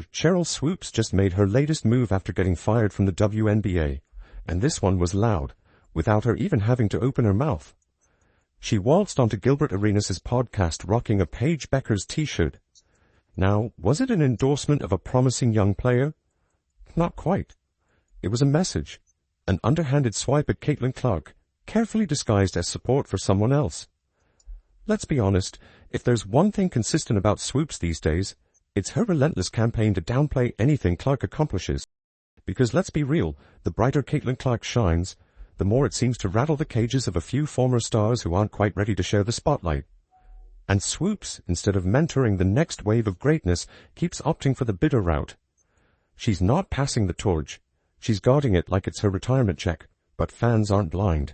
Sheryl Swoopes just made her latest move after getting fired from the WNBA, and this one was loud, without her even having to open her mouth. She waltzed onto Gilbert Arenas' podcast rocking a Paige Beckers t-shirt. Now, was it an endorsement of a promising young player? Not quite. It was a message, an underhanded swipe at Caitlin Clark, carefully disguised as support for someone else. Let's be honest, if there's one thing consistent about Swoopes these days, it's her relentless campaign to downplay anything Clark accomplishes. Because let's be real, the brighter Caitlin Clark shines, the more it seems to rattle the cages of a few former stars who aren't quite ready to share the spotlight. And Swoopes, instead of mentoring the next wave of greatness, keeps opting for the bitter route. She's not passing the torch. She's guarding it like it's her retirement check, but fans aren't blind.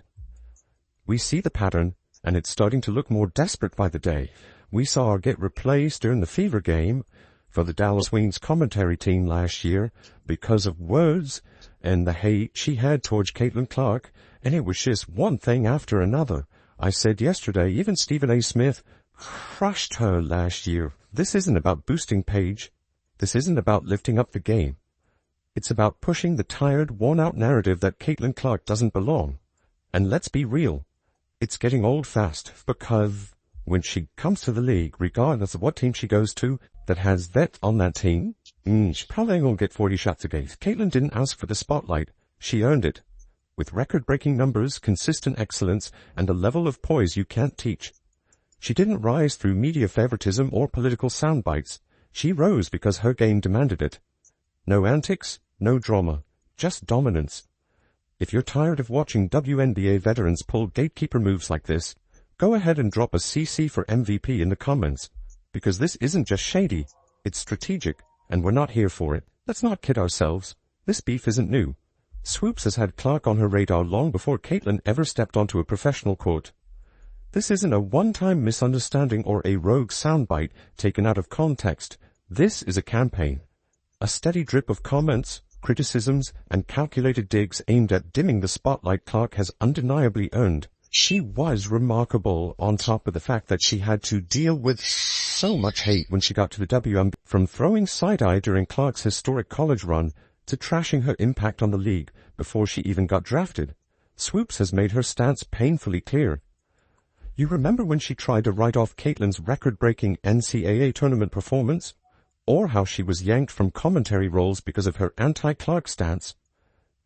We see the pattern, and it's starting to look more desperate by the day. We saw her get replaced during the Fever game for the Dallas Wings commentary team last year because of words and the hate she had towards Caitlin Clark, and it was just one thing after another. I said yesterday, even Stephen A. Smith crushed her last year. This isn't about boosting Paige. This isn't about lifting up the game. It's about pushing the tired, worn-out narrative that Caitlin Clark doesn't belong. And let's be real, it's getting old fast, because when she comes to the league, regardless of what team she goes to that has vet on that team, she probably ain't gonna get 40 shots a game. Caitlin didn't ask for the spotlight. She earned it. With record-breaking numbers, consistent excellence, and a level of poise you can't teach. She didn't rise through media favoritism or political sound bites. She rose because her game demanded it. No antics, no drama, just dominance. If you're tired of watching WNBA veterans pull gatekeeper moves like this, go ahead and drop a CC for MVP in the comments, because this isn't just shady, it's strategic, and we're not here for it. Let's not kid ourselves. This beef isn't new. Swoopes has had Clark on her radar long before Caitlin ever stepped onto a professional court. This isn't a one-time misunderstanding or a rogue soundbite taken out of context. This is a campaign. A steady drip of comments, criticisms, and calculated digs aimed at dimming the spotlight Clark has undeniably earned. She was remarkable, on top of the fact that she had to deal with so much hate when she got to the WNBA, from throwing side-eye during Clark's historic college run to trashing her impact on the league before she even got drafted. Swoopes has made her stance painfully clear. You remember when she tried to write off Caitlin's record-breaking NCAA tournament performance? Or how she was yanked from commentary roles because of her anti-Clark stance?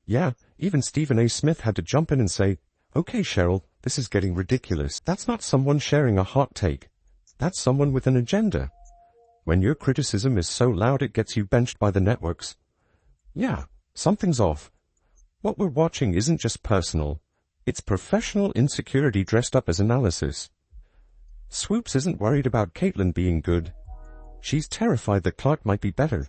Yeah, even Stephen A. Smith had to jump in and say, "Okay, Sheryl, this is getting ridiculous." That's not someone sharing a hot take. That's someone with an agenda. When your criticism is so loud it gets you benched by the networks. Yeah, something's off. What we're watching isn't just personal. It's professional insecurity dressed up as analysis. Swoopes isn't worried about Caitlin being good. She's terrified that Clark might be better.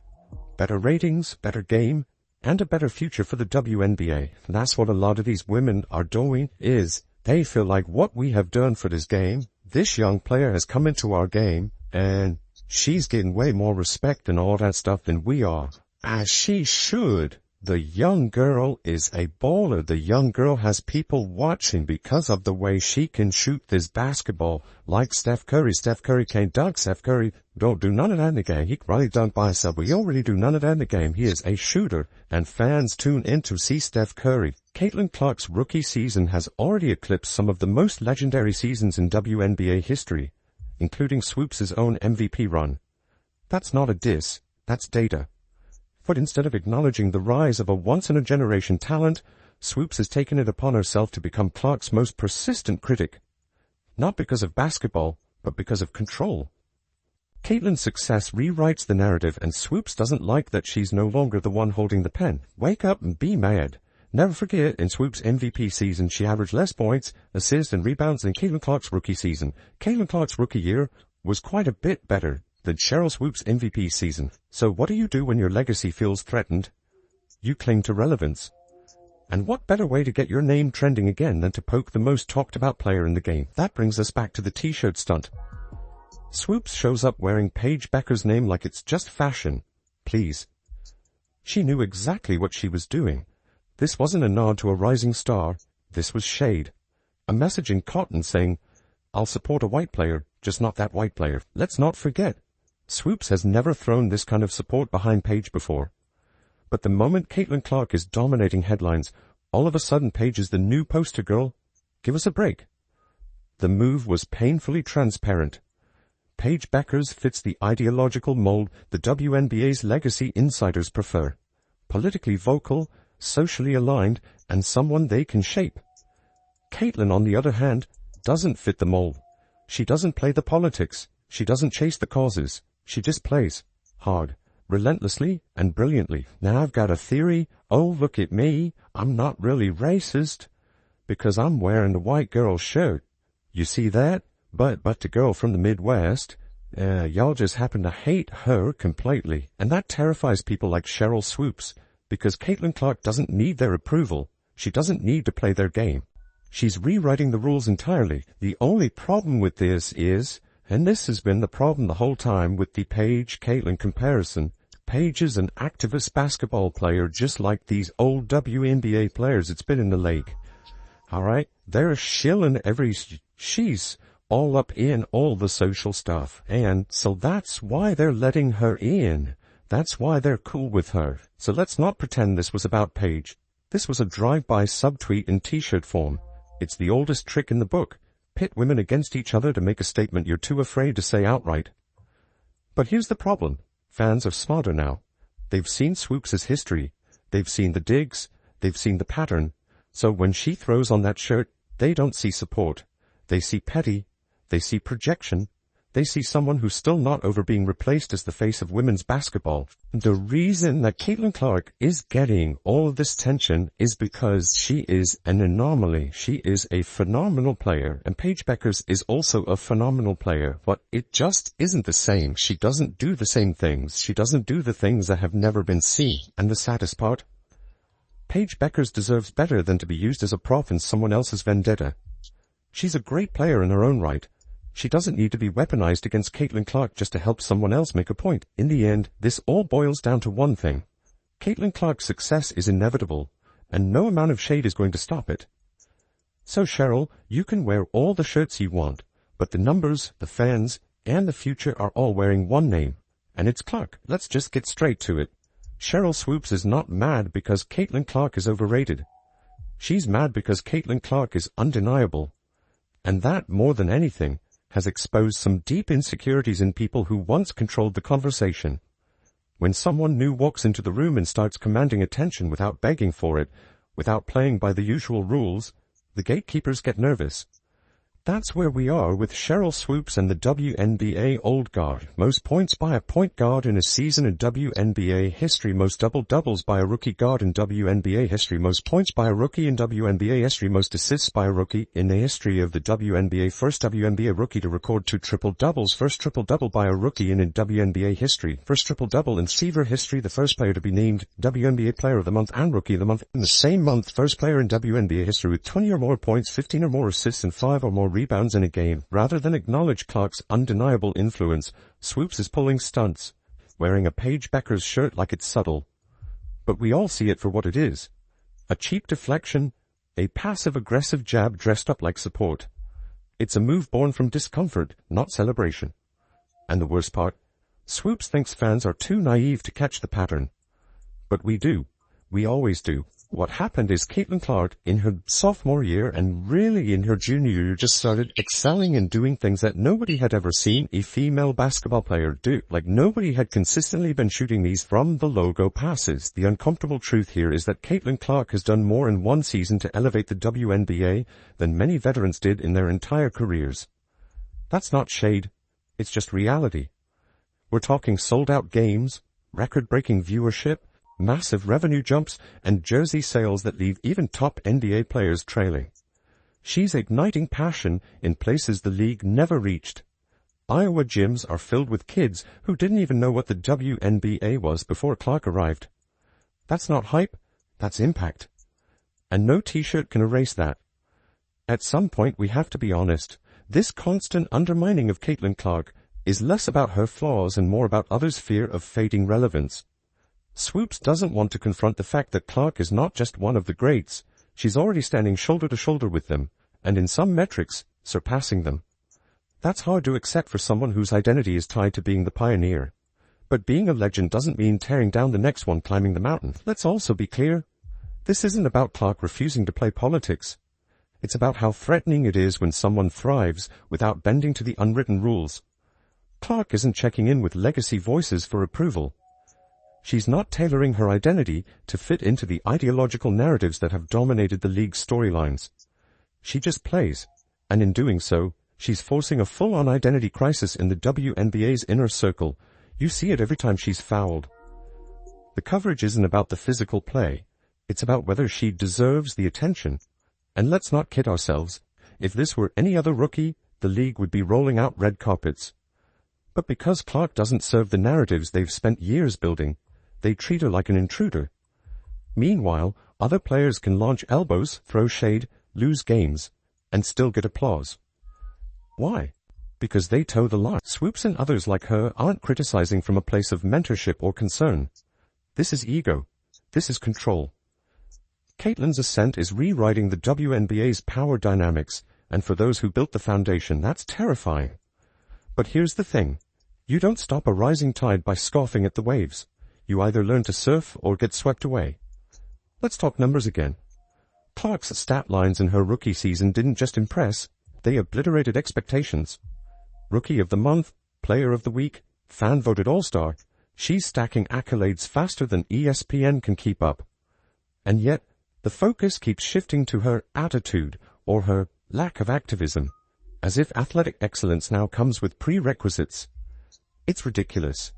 Better ratings, better game, and a better future for the WNBA. That's what a lot of these women are doing, is they feel like what we have done for this game, this young player has come into our game, and she's getting way more respect and all that stuff than we are. As she should. The young girl is a baller. The young girl has people watching because of the way she can shoot this basketball. Like Steph Curry. Steph Curry can't dunk. Steph Curry don't do none of that in the game. He can probably dunk by himself, but he don't really do none of that in the game. He is a shooter, and fans tune in to see Steph Curry. Caitlin Clark's rookie season has already eclipsed some of the most legendary seasons in WNBA history, including Swoopes' own MVP run. That's not a diss. That's data. But instead of acknowledging the rise of a once-in-a-generation talent, Swoopes has taken it upon herself to become Clark's most persistent critic. Not because of basketball, but because of control. Caitlin's success rewrites the narrative, and Swoopes doesn't like that she's no longer the one holding the pen. Wake up and be mad. Never forget, in Swoopes' MVP season, she averaged less points, assists, and rebounds than Caitlin Clark's rookie season. Caitlin Clark's rookie year was quite a bit better than Sheryl Swoopes' MVP season. So what do you do when your legacy feels threatened? You cling to relevance. And what better way to get your name trending again than to poke the most talked about player in the game? That brings us back to the t-shirt stunt. Swoopes shows up wearing Paige Beckers' name like it's just fashion. Please. She knew exactly what she was doing. This wasn't a nod to a rising star. This was shade. A message in cotton saying, "I'll support a white player, just not that white player." Let's not forget, Swoopes has never thrown this kind of support behind Paige before. But the moment Caitlin Clark is dominating headlines, all of a sudden Paige is the new poster girl. Give us a break. The move was painfully transparent. Paige Beckers fits the ideological mold the WNBA's legacy insiders prefer. Politically vocal, socially aligned, and someone they can shape. Caitlin, on the other hand, doesn't fit the mold. She doesn't play the politics. She doesn't chase the causes. She just plays hard, relentlessly, and brilliantly. Now I've got a theory. Oh, look at me. I'm not really racist because I'm wearing the white girl's shirt. You see that? But the girl from the Midwest, y'all just happen to hate her completely. And that terrifies people like Sheryl Swoopes, because Caitlin Clark doesn't need their approval. She doesn't need to play their game. She's rewriting the rules entirely. The only problem with this is, and this has been the problem the whole time with the Paige-Caitlin comparison, Paige is an activist basketball player just like these old WNBA players. It's been in the league. Alright? They're shilling she's all up in all the social stuff. And so that's why they're letting her in. That's why they're cool with her. So let's not pretend this was about Paige. This was a drive-by subtweet in t-shirt form. It's the oldest trick in the book. Pit women against each other to make a statement you're too afraid to say outright. But here's the problem. Fans are smarter now. They've seen Swoopes' history. They've seen the digs. They've seen the pattern. So when she throws on that shirt, they don't see support. They see petty. They see projection. They see someone who's still not over being replaced as the face of women's basketball. The reason that Caitlin Clark is getting all of this tension is because she is an anomaly. She is a phenomenal player, and Paige Beckers is also a phenomenal player, but it just isn't the same. She doesn't do the same things. She doesn't do the things that have never been seen. And the saddest part? Paige Beckers deserves better than to be used as a prop in someone else's vendetta. She's a great player in her own right. She doesn't need to be weaponized against Caitlin Clark just to help someone else make a point. In the end, this all boils down to one thing. Caitlin Clark's success is inevitable, and no amount of shade is going to stop it. So Sheryl, you can wear all the shirts you want, but the numbers, the fans, and the future are all wearing one name, and it's Clark. Let's just get straight to it. Sheryl Swoopes is not mad because Caitlin Clark is overrated. She's mad because Caitlin Clark is undeniable. And that, more than anything, has exposed some deep insecurities in people who once controlled the conversation. When someone new walks into the room and starts commanding attention without begging for it, without playing by the usual rules, the gatekeepers get nervous. That's where we are with Sheryl Swoopes and the WNBA Old Guard. Most points by a point guard in a season in WNBA history. Most double-doubles by a rookie guard in WNBA history. Most points by a rookie in WNBA history. Most assists by a rookie in the history of the WNBA. First WNBA rookie to record 2 triple-doubles. First triple-double by a rookie in WNBA history. First triple-double in Fever history. The first player to be named WNBA Player of the Month and Rookie of the Month in the same month. First player in WNBA history with 20 or more points, 15 or more assists, and 5 or more rebounds in a game. Rather than acknowledge Clark's undeniable influence, Swoopes is pulling stunts, wearing a Paige Beckers shirt like it's subtle. But we all see it for what it is. A cheap deflection, a passive-aggressive jab dressed up like support. It's a move born from discomfort, not celebration. And the worst part, Swoopes thinks fans are too naive to catch the pattern. But we do. We always do. What happened is Caitlin Clark, in her sophomore year and really in her junior year, just started excelling and doing things that nobody had ever seen a female basketball player do. Like, nobody had consistently been shooting these from the logo passes. The uncomfortable truth here is that Caitlin Clark has done more in one season to elevate the WNBA than many veterans did in their entire careers. That's not shade. It's just reality. We're talking sold-out games, record-breaking viewership, massive revenue jumps, and jersey sales that leave even top NBA players trailing. She's igniting passion in places the league never reached. Iowa gyms are filled with kids who didn't even know what the WNBA was before Clark arrived. That's not hype, that's impact. And no t-shirt can erase that. At some point we have to be honest. This constant undermining of Caitlin Clark is less about her flaws and more about others' fear of fading relevance. Swoopes doesn't want to confront the fact that Clark is not just one of the greats. She's already standing shoulder to shoulder with them, and in some metrics, surpassing them. That's hard to accept for someone whose identity is tied to being the pioneer. But being a legend doesn't mean tearing down the next one climbing the mountain. Let's also be clear. This isn't about Clark refusing to play politics. It's about how threatening it is when someone thrives without bending to the unwritten rules. Clark isn't checking in with legacy voices for approval. She's not tailoring her identity to fit into the ideological narratives that have dominated the league's storylines. She just plays, and in doing so, she's forcing a full-on identity crisis in the WNBA's inner circle. You see it every time she's fouled. The coverage isn't about the physical play. It's about whether she deserves the attention. And let's not kid ourselves. If this were any other rookie, the league would be rolling out red carpets. But because Clark doesn't serve the narratives they've spent years building, they treat her like an intruder. Meanwhile, other players can launch elbows, throw shade, lose games, and still get applause. Why? Because they toe the line. Swoopes and others like her aren't criticizing from a place of mentorship or concern. This is ego. This is control. Caitlin's ascent is rewriting the WNBA's power dynamics, and for those who built the foundation, that's terrifying. But here's the thing. You don't stop a rising tide by scoffing at the waves. You either learn to surf or get swept away. Let's talk numbers again. Clark's stat lines in her rookie season didn't just impress, they obliterated expectations. Rookie of the Month, Player of the Week, fan-voted All-Star, she's stacking accolades faster than ESPN can keep up. And yet, the focus keeps shifting to her attitude, or her lack of activism, as if athletic excellence now comes with prerequisites. It's ridiculous.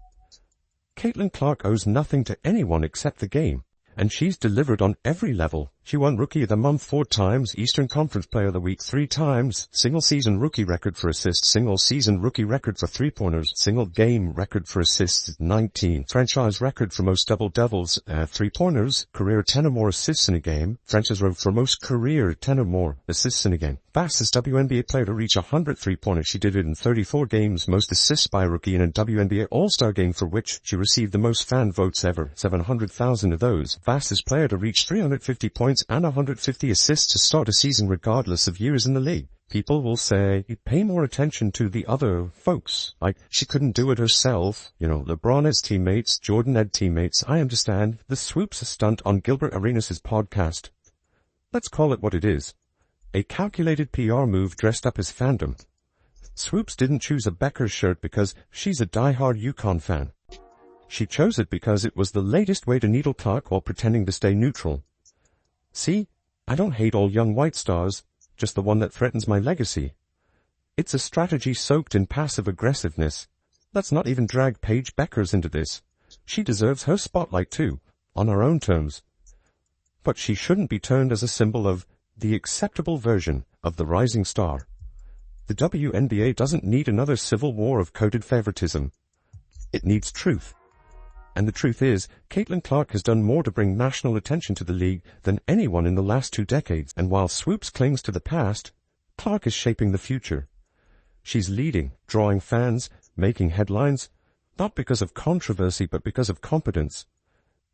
Caitlin Clark owes nothing to anyone except the game, and she's delivered on every level. She won Rookie of the Month 4 times, Eastern Conference Player of the Week 3 times, single-season rookie record for assists, single-season rookie record for three-pointers, single-game record for assists 19, franchise record for most double-doubles, three-pointers, career 10 or more assists in a game, franchise record for most career 10 or more assists in a game. Fastest WNBA player to reach 100 three-pointers. She did it in 34 games, most assists by a rookie in a WNBA All-Star game for which she received the most fan votes ever, 700,000 of those. Fastest player to reach 350 points and 150 assists to start a season regardless of years in the league. People will say, pay more attention to the other folks. Like, she couldn't do it herself. LeBron has teammates, Jordan had teammates. I understand. The Swoopes stunt on Gilbert Arenas' podcast. Let's call it what it is. A calculated PR move dressed up as fandom. Swoopes didn't choose a Beckers shirt because she's a diehard UConn fan. She chose it because it was the latest way to needle Clark while pretending to stay neutral. See, I don't hate all young white stars, just the one that threatens my legacy. It's a strategy soaked in passive aggressiveness. Let's not even drag Paige Beckers into this. She deserves her spotlight too, on her own terms. But she shouldn't be turned as a symbol of the acceptable version of the rising star. The WNBA doesn't need another civil war of coded favoritism. It needs truth. And the truth is, Caitlin Clark has done more to bring national attention to the league than anyone in the last 2 decades. And while Swoopes clings to the past, Clark is shaping the future. She's leading, drawing fans, making headlines, not because of controversy but because of competence.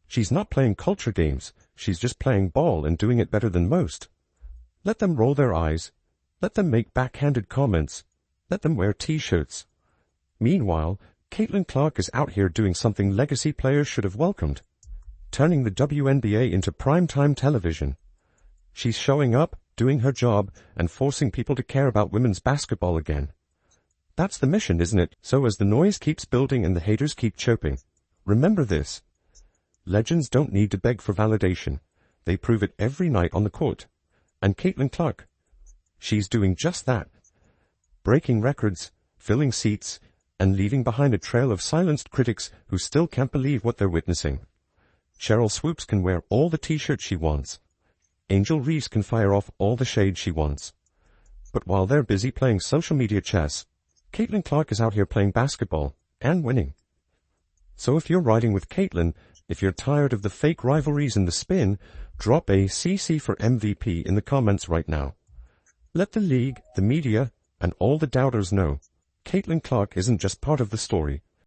She's not playing culture games, she's just playing ball and doing it better than most. Let them roll their eyes. Let them make backhanded comments. Let them wear t-shirts. Meanwhile, Caitlin Clark is out here doing something legacy players should have welcomed, turning the WNBA into primetime television. She's showing up, doing her job, and forcing people to care about women's basketball again. That's the mission, isn't it? So as the noise keeps building and the haters keep chirping, remember this. Legends don't need to beg for validation. They prove it every night on the court. And Caitlin Clark, she's doing just that. Breaking records, filling seats, and leaving behind a trail of silenced critics who still can't believe what they're witnessing. Sheryl Swoopes can wear all the t-shirts she wants. Angel Reese can fire off all the shade she wants. But while they're busy playing social media chess, Caitlin Clark is out here playing basketball, and winning. So if you're riding with Caitlin, if you're tired of the fake rivalries and the spin, drop a CC for MVP in the comments right now. Let the league, the media, and all the doubters know Caitlin Clark isn't just part of the story.